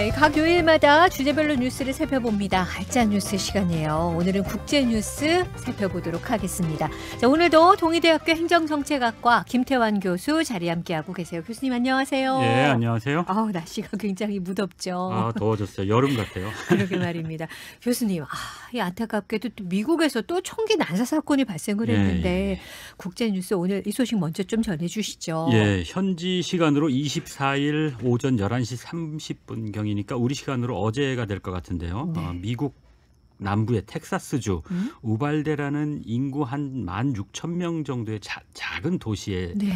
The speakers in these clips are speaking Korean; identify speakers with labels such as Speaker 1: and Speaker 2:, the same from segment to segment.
Speaker 1: 네, 각 요일마다 주제별로 뉴스를 살펴봅니다. 알짜 뉴스 시간이에요. 오늘은 국제뉴스 살펴보도록 하겠습니다. 자, 오늘도 동의대학교 행정정책학과 김태환 교수 자리 함께하고 계세요. 교수님 안녕하세요.
Speaker 2: 예, 안녕하세요.
Speaker 1: 날씨가 굉장히 무덥죠.
Speaker 2: 더워졌어요. 여름 같아요.
Speaker 1: 그러게 말입니다. 교수님, 이 안타깝게도 또 미국에서 또 총기 난사 사건이 발생을 했는데 국제뉴스 오늘 이 소식 먼저 좀 전해주시죠.
Speaker 2: 예, 현지 시간으로 24일 오전 11시 30분경이니까 우리 시간으로 어제가 될 것 같은데요.
Speaker 1: 네.
Speaker 2: 미국 남부의 텍사스주 우발데라는 인구 한 16,000명 정도의 작은 도시에
Speaker 1: 네.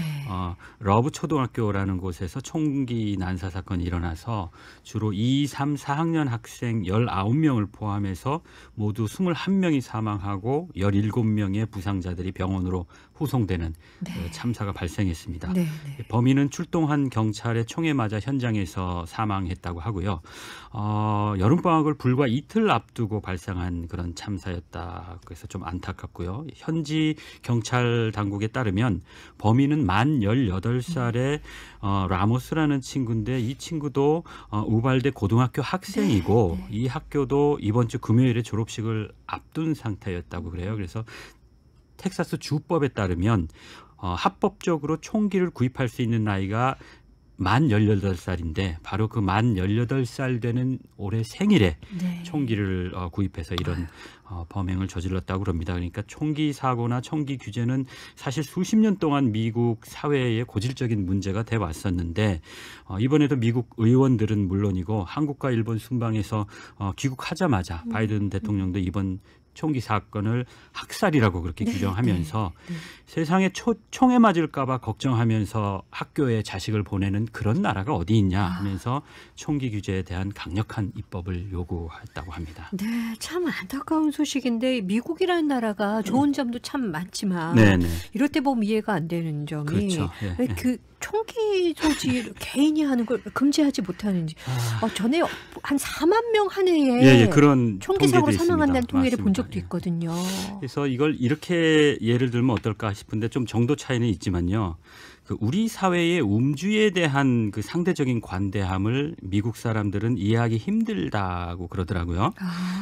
Speaker 2: 러브 초등학교라는 곳에서 총기 난사 사건이 일어나서 주로 2, 3, 4학년 학생 19명을 포함해서 모두 21명이 사망하고 17명의 부상자들이 병원으로 후송되는 참사가 발생했습니다.
Speaker 1: 네.
Speaker 2: 범인은 출동한 경찰의 총에 맞아 현장에서 사망했다고 하고요. 여름방학을 불과 이틀 앞두고 발생한 그런 참사였다. 그래서 좀 안타깝고요. 현지 경찰 당국에 따르면 범인은 만 18살의 라모스라는 친구인데 이 친구도 우발데 고등학교 학생이고 이 학교도 이번 주 금요일에 졸업식을 앞둔 상태였다고 그래요. 그래서 텍사스 주법에 따르면 합법적으로 총기를 구입할 수 있는 나이가 만 18살인데 바로 그 만 18살 되는 올해 생일에 총기를 구입해서 이런 범행을 저질렀다고 그럽니다. 그러니까 총기 사고나 총기 규제는 사실 수십 년 동안 미국 사회의 고질적인 문제가 돼 왔었는데 이번에도 미국 의원들은 물론이고 한국과 일본 순방에서 귀국하자마자 바이든 대통령도 이번 총기 사건을 학살이라고 그렇게 규정하면서 세상에 총에 맞을까 봐 걱정하면서 학교에 자식을 보내는 그런 나라가 어디 있냐 하면서 총기 규제에 대한 강력한 입법을 요구했다고 합니다.
Speaker 1: 네, 참 안타까운 소식인데 미국이라는 나라가 좋은 점도 참 많지만 이럴 때 보면 이해가 안 되는 점이
Speaker 2: 그렇죠.
Speaker 1: 왜 그 총기 소지 개인이 하는 걸 금지하지 못하는지. 전에 한 4만 명 한 해에
Speaker 2: 그런
Speaker 1: 총기 사고로 사망한다는
Speaker 2: 있습니다.
Speaker 1: 통계를 본
Speaker 2: 맞습니다.
Speaker 1: 적도 있거든요.
Speaker 2: 그래서 이걸 이렇게 예를 들면 어떨까 싶은데 좀 정도 차이는 있지만요. 그 우리 사회의 음주에 대한 그 상대적인 관대함을 미국 사람들은 이해하기 힘들다고 그러더라고요.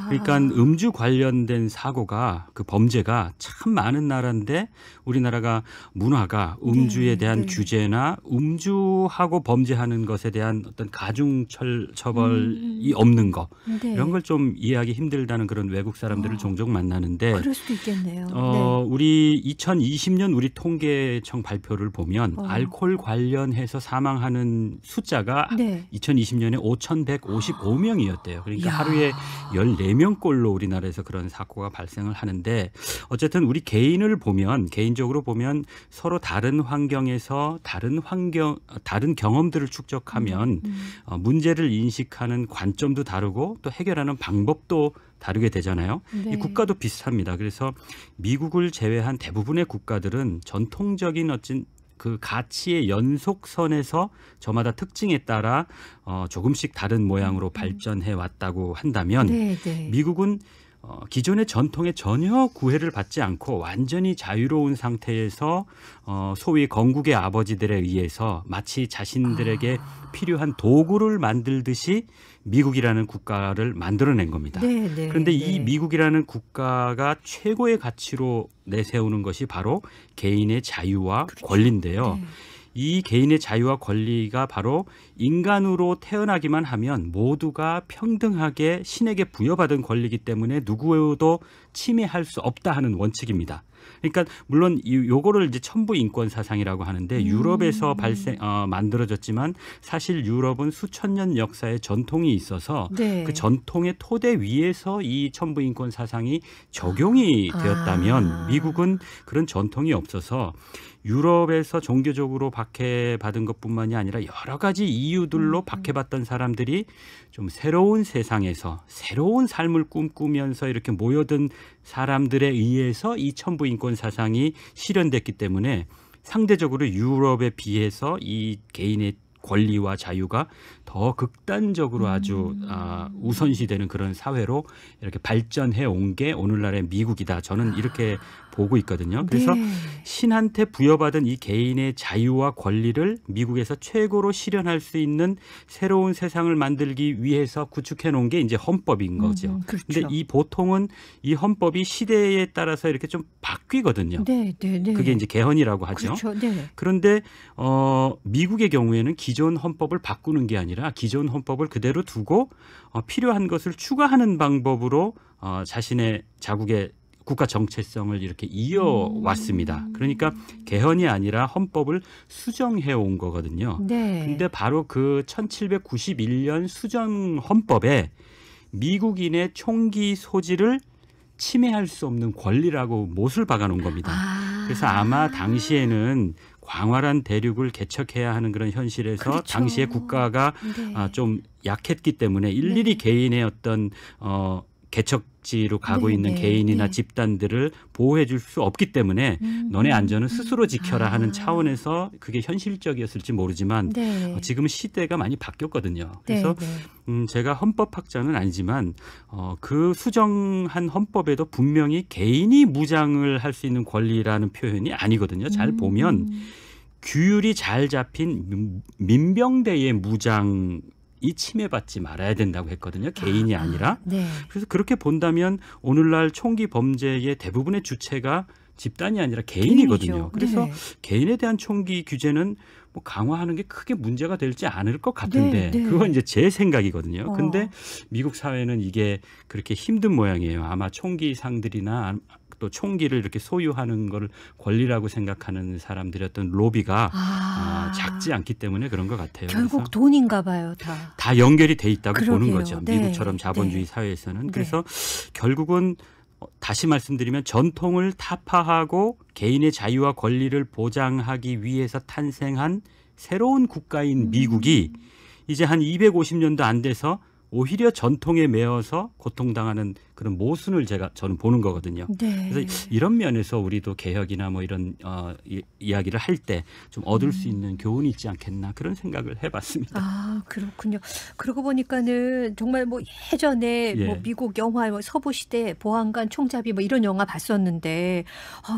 Speaker 2: 그러니까 음주 관련된 사고가 그 범죄가 참 많은 나라인데 우리나라가 문화가 음주에 대한 규제나 음주하고 범죄하는 것에 대한 어떤 가중 처벌이 없는 거 이런 걸 좀 이해하기 힘들다는 그런 외국 사람들을 종종 만나는데
Speaker 1: 그럴 수도 있겠네요.
Speaker 2: 우리 2020년 우리 통계청 발표를 보면 알코올 관련해서 사망하는 숫자가 2020년에 5,155명이었대요. 그러니까 하루에 14명꼴로 우리나라에서 그런 사고가 발생을 하는데 어쨌든 우리 개인적으로 보면 서로 다른 환경에서 다른 경험들을 축적하면 문제를 인식하는 관점도 다르고 또 해결하는 방법도 다르게 되잖아요. 이 국가도 비슷합니다. 그래서 미국을 제외한 대부분의 국가들은 전통적인 어떤 그 가치의 연속선에서 저마다 특징에 따라 조금씩 다른 모양으로 발전해 왔다고 한다면 미국은 기존의 전통에 전혀 구애를 받지 않고 완전히 자유로운 상태에서 소위 건국의 아버지들에 의해서 마치 자신들에게 필요한 도구를 만들듯이 미국이라는 국가를 만들어낸 겁니다. 그런데 이 미국이라는 국가가 최고의 가치로 내세우는 것이 바로 개인의 자유와 권리인데요. 이 개인의 자유와 권리가 바로 인간으로 태어나기만 하면 모두가 평등하게 신에게 부여받은 권리이기 때문에 누구도 침해할 수 없다 하는 원칙입니다. 그러니까 물론 요거를 이제 천부 인권 사상이라고 하는데 유럽에서 만들어졌지만 사실 유럽은 수천 년 역사의 전통이 있어서 그 전통의 토대 위에서 이 천부 인권 사상이 적용이 되었다면 미국은 그런 전통이 없어서 유럽에서 종교적으로 박해받은 것뿐만이 아니라 여러 가지 이유들로 박해받던 사람들이 좀 새로운 세상에서 새로운 삶을 꿈꾸면서 이렇게 모여든 사람들에 의해서 이 천부인권 사상이 실현됐기 때문에 상대적으로 유럽에 비해서 이 개인의 권리와 자유가 더 극단적으로 아주 우선시되는 그런 사회로 이렇게 발전해 온 게 오늘날의 미국이다. 저는 이렇게 보고 있거든요. 그래서
Speaker 1: 네.
Speaker 2: 신한테 부여받은 이 개인의 자유와 권리를 미국에서 최고로 실현할 수 있는 새로운 세상을 만들기 위해서 구축해 놓은 게 이제 헌법인 거죠.
Speaker 1: 그렇죠.
Speaker 2: 근데 이 보통은 이 헌법이 시대에 따라서 이렇게 좀 바뀌거든요.
Speaker 1: 네, 네, 네.
Speaker 2: 그게 이제 개헌이라고 하죠.
Speaker 1: 그렇죠. 네.
Speaker 2: 그런데 미국의 경우에는 기존 헌법을 바꾸는 게 아니라 기존 헌법을 그대로 두고 필요한 것을 추가하는 방법으로 자신의 자국의 국가 정체성을 이렇게 이어왔습니다. 그러니까 개헌이 아니라 헌법을 수정해 온 거거든요.
Speaker 1: 네.
Speaker 2: 근데 바로 그 1791년 수정 헌법에 미국인의 총기 소지를 침해할 수 없는 권리라고 못을 박아 놓은 겁니다. 그래서 아마 당시에는 광활한 대륙을 개척해야 하는 그런 현실에서
Speaker 1: 그렇죠.
Speaker 2: 당시의 국가가
Speaker 1: 네.
Speaker 2: 좀 약했기 때문에 일일이 개인의 어떤 개척지로 가고
Speaker 1: 네,
Speaker 2: 있는
Speaker 1: 네,
Speaker 2: 개인이나
Speaker 1: 네.
Speaker 2: 집단들을 보호해 줄 수 없기 때문에 너네 안전은 스스로 지켜라 하는 차원에서 그게 현실적이었을지 모르지만
Speaker 1: 네.
Speaker 2: 지금 시대가 많이 바뀌었거든요. 그래서
Speaker 1: 네, 네.
Speaker 2: 제가 헌법학자는 아니지만 그 수정한 헌법에도 분명히 개인이 무장을 할 수 있는 권리라는 표현이 아니거든요. 잘 보면 규율이 잘 잡힌 민병대의 무장 이 침해받지 말아야 된다고 했거든요. 개인이 아니라.
Speaker 1: 네.
Speaker 2: 그래서 그렇게 본다면 오늘날 총기 범죄의 대부분의 주체가 집단이 아니라 개인이거든요.
Speaker 1: 개인이죠.
Speaker 2: 그래서
Speaker 1: 네.
Speaker 2: 개인에 대한 총기 규제는 뭐 강화하는 게 크게 문제가 될지 않을 것 같은데
Speaker 1: 네, 네.
Speaker 2: 그건 이제 제 생각이거든요. 근데 미국 사회는 이게 그렇게 힘든 모양이에요. 아마 총기 상들이나 또 총기를 이렇게 소유하는 걸 권리라고 생각하는 사람들의 어떤 로비가 작지 않기 때문에 그런 것 같아요.
Speaker 1: 결국 돈인가 봐요, 다.
Speaker 2: 다 연결이 돼 있다고
Speaker 1: 그러게요.
Speaker 2: 보는 거죠.
Speaker 1: 네.
Speaker 2: 미국처럼 자본주의
Speaker 1: 네.
Speaker 2: 사회에서는.
Speaker 1: 네.
Speaker 2: 그래서 결국은 다시 말씀드리면 전통을 타파하고 개인의 자유와 권리를 보장하기 위해서 탄생한 새로운 국가인 미국이 이제 한 250년도 안 돼서 오히려 전통에 매어서 고통당하는 그런 모순을 저는 보는 거거든요.
Speaker 1: 네.
Speaker 2: 그래서 이런 면에서 우리도 개혁이나 뭐 이런 이야기를 할 때 좀 얻을 수 있는 교훈이 있지 않겠나 그런 생각을 해봤습니다.
Speaker 1: 아, 그렇군요. 그러고 보니까는 정말 뭐 예전에
Speaker 2: 예.
Speaker 1: 뭐 미국 영화, 뭐 서부 시대 보안관 총잡이 뭐 이런 영화 봤었는데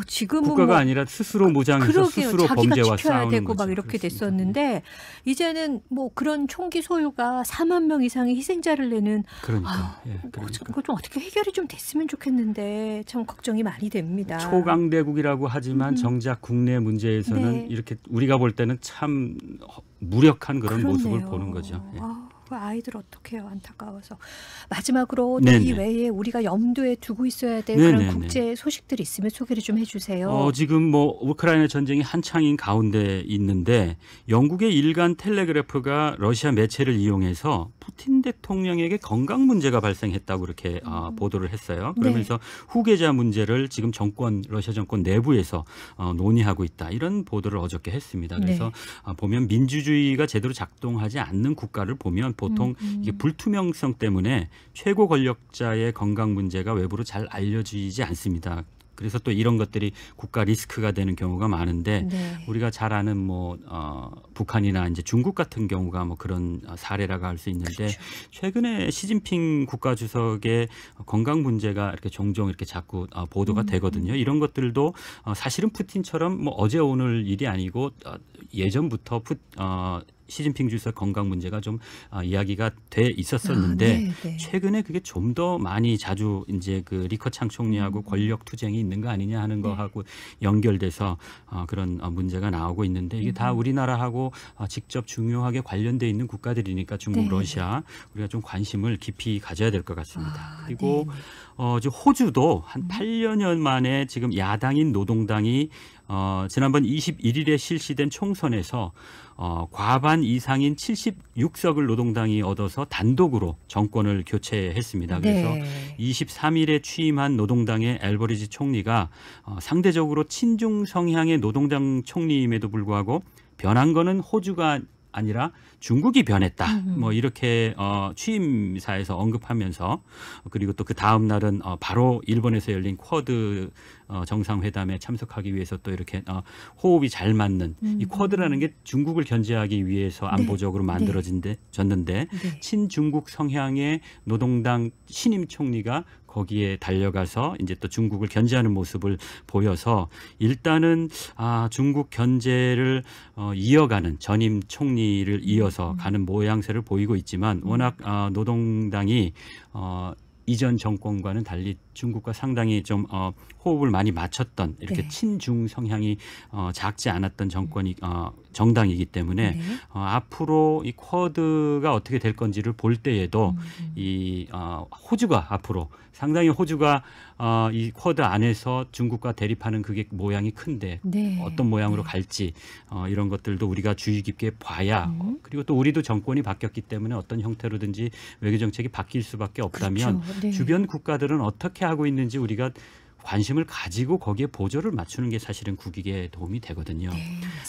Speaker 1: 지금은
Speaker 2: 국가가
Speaker 1: 뭐
Speaker 2: 아니라 스스로 무장해서
Speaker 1: 그러게요.
Speaker 2: 스스로
Speaker 1: 자기가
Speaker 2: 범죄와
Speaker 1: 지켜야
Speaker 2: 싸우는
Speaker 1: 되고
Speaker 2: 거죠.
Speaker 1: 막 이렇게
Speaker 2: 그렇습니다.
Speaker 1: 됐었는데 이제는 뭐 그런 총기 소유가 4만 명 이상의 희생자를 내는
Speaker 2: 그러니까. 예,
Speaker 1: 뭐
Speaker 2: 그러니까.
Speaker 1: 이거 좀 어떻게 해결이 좀 됐으면 좋겠는데 참 걱정이 많이 됩니다.
Speaker 2: 초강대국이라고 하지만 정작 국내 문제에서는
Speaker 1: 네.
Speaker 2: 이렇게 우리가 볼 때는 참 무력한 그런
Speaker 1: 그렇네요.
Speaker 2: 모습을 보는 거죠. 예.
Speaker 1: 그 아이들 어떡해요. 안타까워서. 마지막으로
Speaker 2: 네네.
Speaker 1: 이 외에 우리가 염두에 두고 있어야 될
Speaker 2: 네네네.
Speaker 1: 그런 국제 소식들이 있으면 소개를 좀 해주세요.
Speaker 2: 지금 뭐 우크라이나 전쟁이 한창인 가운데 있는데 영국의 일간 텔레그래프가 러시아 매체를 이용해서 푸틴 대통령에게 건강 문제가 발생했다고 그렇게 보도를 했어요. 그러면서 후계자 문제를 지금 러시아 정권 내부에서 논의하고 있다. 이런 보도를 어저께 했습니다. 그래서 보면 민주주의가 제대로 작동하지 않는 국가를 보면 보통 이게 불투명성 때문에 최고 권력자의 건강 문제가 외부로 잘 알려지지 않습니다. 그래서 또 이런 것들이 국가 리스크가 되는 경우가 많은데 우리가 잘 아는 뭐 북한이나 이제 중국 같은 경우가 뭐 그런 사례라고 할 수 있는데
Speaker 1: 그렇죠.
Speaker 2: 최근에 시진핑 국가 주석의 건강 문제가 이렇게 종종 이렇게 자꾸 보도가 되거든요. 이런 것들도 사실은 푸틴처럼 뭐 어제 오늘 일이 아니고 예전부터 시진핑 주석 건강 문제가 좀 이야기가 돼 있었었는데 최근에 그게 좀 더 많이 자주 이제 그 리커창 총리하고 권력 투쟁이 있는 거 아니냐 하는 거하고 연결돼서 그런 문제가 나오고 있는데 이게 다 우리나라하고 직접 중요하게 관련돼 있는 국가들이니까 중국, 러시아 우리가 좀 관심을 깊이 가져야 될 것 같습니다. 그리고 지금 호주도 한 8여 년 만에 지금 야당인 노동당이 지난번 21일에 실시된 총선에서 과반 이상인 76석을 노동당이 얻어서 단독으로 정권을 교체했습니다. 그래서 23일에 취임한 노동당의 앨버리지 총리가 상대적으로 친중 성향의 노동당 총리임에도 불구하고 변한 거는 호주가 아니라 중국이 변했다. 뭐 이렇게 취임사에서 언급하면서 그리고 또 그 다음 날은 바로 일본에서 열린 쿼드 정상회담에 참석하기 위해서 또 이렇게 호흡이 잘 맞는 이 쿼드라는 게 중국을 견제하기 위해서 안보적으로 만들어졌는데 친중국 성향의 노동당 신임 총리가 거기에 달려가서 이제 또 중국을 견제하는 모습을 보여서 일단은 중국 견제를 이어가는 전임 총리를 이어서 가는 모양새를 보이고 있지만 워낙 노동당이 이전 정권과는 달리 중국과 상당히 좀 호흡을 많이 맞췄던 이렇게 친중 성향이 작지 않았던 정당이기 때문에 앞으로 이 쿼드가 어떻게 될 건지를 볼 때에도 이 호주가 앞으로 상당히 호주가 이 쿼드 안에서 중국과 대립하는 그게 모양이 큰데 어떤 모양으로 갈지 이런 것들도 우리가 주의 깊게 봐야 그리고 또 우리도 정권이 바뀌었기 때문에 어떤 형태로든지 외교 정책이 바뀔 수밖에 없다면 주변 국가들은 어떻게 하고 있는지 우리가 관심을 가지고 거기에 보조를 맞추는 게 사실은 국익에 도움이 되거든요.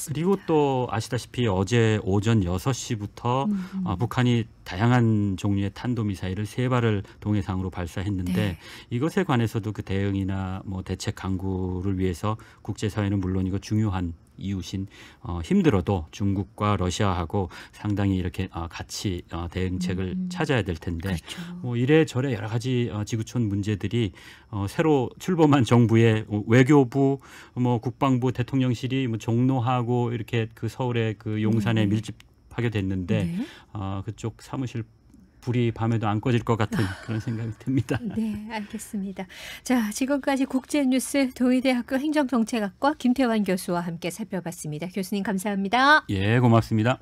Speaker 2: 그리고 또 아시다시피 어제 오전 6시부터 북한이 다양한 종류의 탄도미사일을 3발을 동해상으로 발사했는데 이것에 관해서도 그 대응이나 뭐 대책 강구를 위해서 국제사회는 물론이고 중요한 이웃인 힘들어도 중국과 러시아하고 상당히 이렇게 같이 대응책을 찾아야 될 텐데 뭐 이래저래 여러 가지 지구촌 문제들이 새로 출범한 정부의 외교부, 뭐 국방부, 대통령실이 뭐 종로하고 이렇게 그 서울의 그 용산에 밀집하게 됐는데 그쪽 사무실 불이 밤에도 안 꺼질 것 같은 그런 생각이 듭니다.
Speaker 1: 네, 알겠습니다. 자, 지금까지 국제뉴스 동의대학교 행정정책학과 김태환 교수와 함께 살펴봤습니다. 교수님 감사합니다.
Speaker 2: 예, 고맙습니다.